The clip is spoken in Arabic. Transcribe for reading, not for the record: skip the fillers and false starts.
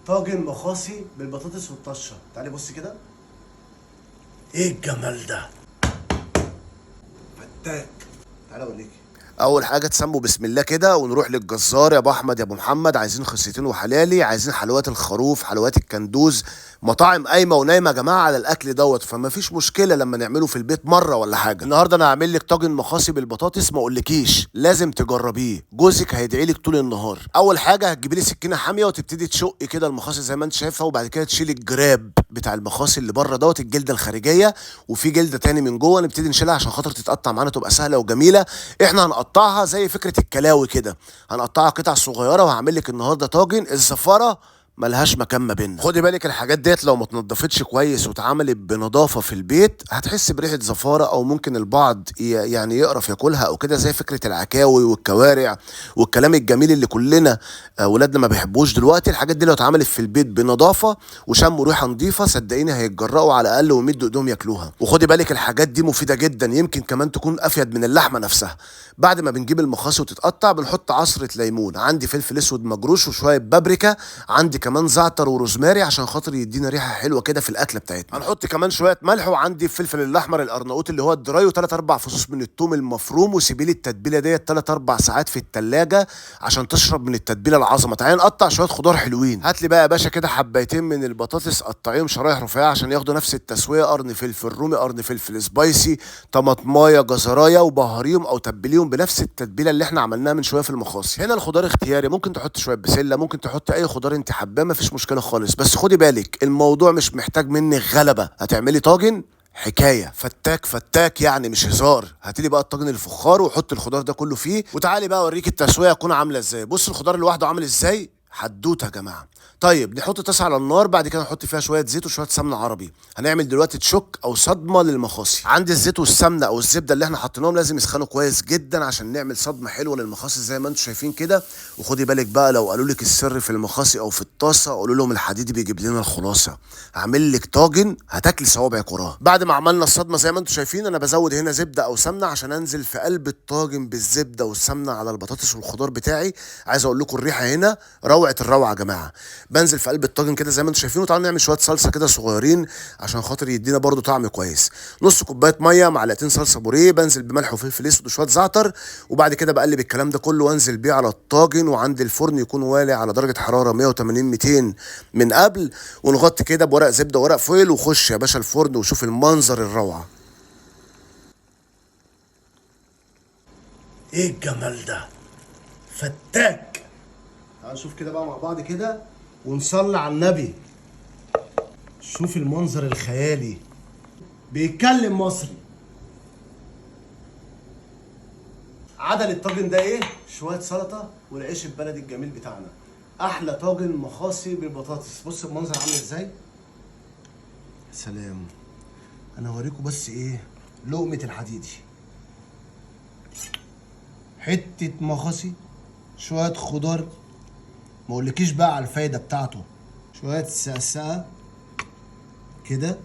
طاجن مخاصي بالبطاطس والطشه. تعالي بصي كده. ايه الجمال ده؟ فتاك. تعالى اوريكي. اول حاجه تسموا بسم الله كده ونروح للجزار. يا ابو احمد يا ابو محمد، عايزين خصيتين وحلالي، عايزين حلويات الخروف، حلويات الكندوز. مطاعم قايمه ونايمه يا جماعه على الاكل دوت، فما فيش مشكله لما نعمله في البيت مره ولا حاجه. النهارده انا هعمل لك طاجن مخاصي بالبطاطس، ما اقولكيش لازم تجربيه، جوزك هيدعي لك طول النهار. اول حاجه هتجيبي لي سكينه حاميه وتبتدي تشقي كده المخاصي زي ما انت شايفها، وبعد كده تشيلي الجراب بتاع المخاصي اللي بره دوت، الجلده الخارجيه، وفي جلده تاني من جوه نبتدي نشيلها عشان خاطر تتقطع معانا تبقى سهله وجميله. احنا هنقطعها زي فكره الكلاوي كده، هنقطعها قطع صغيره، وهعمل لك النهارده طاجن الزفاره ملهاش مكان ما بيننا. خدي بالك الحاجات ديت لو ما اتنضفتش كويس واتعملت بنظافه في البيت هتحس بريحه زفاره، او ممكن البعض يعني يقرف ياكلها او كده، زي فكره العكاوي والكوارع والكلام الجميل اللي كلنا ولادنا ما بيحبوش دلوقتي. الحاجات دي لو اتعملت في البيت بنظافه وشموا ريحه نظيفه صدقيني هيتجرأوا على الاقل ويمدوا ايدهم ياكلوها. وخدي بالك الحاجات دي مفيده جدا، يمكن كمان تكون افيد من اللحمه نفسها. بعد ما بنجيب المخاصي وتتقطع بنحط عصره ليمون، عندي فلفل اسود مجروش وشويه بابريكا، عندي كمان زعتر وروزماري عشان خاطر يدينا ريحه حلوه كده في الاكله بتاعتنا. هنحط كمان شويه ملح، وعندي الفلفل الاحمر القرناط اللي هو الدراي، وثلاث اربع فصوص من الثوم المفروم، وسيبي لي التتبيله ديت 3 4 ساعات في الثلاجه عشان تشرب من التتبيله العظمه. تعالى نقطع شويه خضار حلوين. هات لي بقى يا باشا كده حبايتين من البطاطس، قطعيهم شرايح رفيعه عشان ياخدوا نفس التسويه، قرن فلفل رومي، قرن فلفل سبايسي، طماطمايه، جزرايه، وبهريهم او تبليهم بنفس التتبيله اللي احنا عملناها من شويه في المخاصي. هنا الخضار اختياري، ممكن تحط شويه بسله، ممكن تحط اي خضار انت حباه، مفيش مشكله خالص. بس خدي بالك الموضوع مش محتاج منك غلبه، هتعملي طاجن حكايه فتاك فتاك يعني مش هزار. هاتلي بقى الطاجن الفخار وحط الخضار ده كله فيه، وتعالي بقى اوريك التسويه هتكون عامله ازاي. بص الخضار لوحده عامل ازاي، حدوته يا جماعه. طيب نحط طاسه على النار، بعد كده نحط فيها شويه زيت وشويه سمنه عربي. هنعمل دلوقتي تشوك او صدمه للمخاصي. عندي الزيت والسمنه او الزبده اللي احنا حطيناهم لازم يسخنوا كويس جدا عشان نعمل صدمه حلوه للمخاصي زي ما انتم شايفين كده. وخدي بالك بقى لو قالوا لك السر في المخاصي او في الطاسه قولوا لهم الحديد بيجيب لنا الخلاصه. هعمل لك طاجن هتاكلي صوابعك وراه. بعد ما عملنا الصدمه زي ما انتم شايفين انا بزود هنا زبده او سمنه عشان انزل في قلب الطاجن بالزبده والسمنه على البطاطس والخضار بتاعي. عايز اقول لكم الريحه هنا روعه الروعه يا جماعه. بنزل في قلب الطاجن كده زي ما انتم شايفين، وتعالوا نعمل شويه صلصه كده صغيرين عشان خاطر يدينا برده طعم كويس. نص كوبايه ميه، معلقتين صلصه بوريه، بنزل بملح وفلفل اسود وشويه زعتر، وبعد كده بقلب الكلام ده كله وانزل بيه على الطاجن. وعند الفرن يكون والع على درجه حراره 180 200 من قبل، ونغطي كده بورق زبده ورق فويل، وخش يا باشا الفرن وشوف المنظر الروعه. ايه الجمال ده؟ فتاك. تعالوا نشوف كده بقى مع بعض كده ونصلي على النبي. شوف المنظر الخيالي، بيتكلم مصري. عدل الطاجن ده ايه؟ شويه سلطه والعيش البلدي الجميل بتاعنا. احلى طاجن مخاصي بالبطاطس. بص المنظر عامل ازاي. سلام. انا هوريكم بس ايه لقمه الحديدي. حته مخاصي، شويه خضار، ما اقولكيش بقى على الفايده بتاعته، شويه سقسقه كده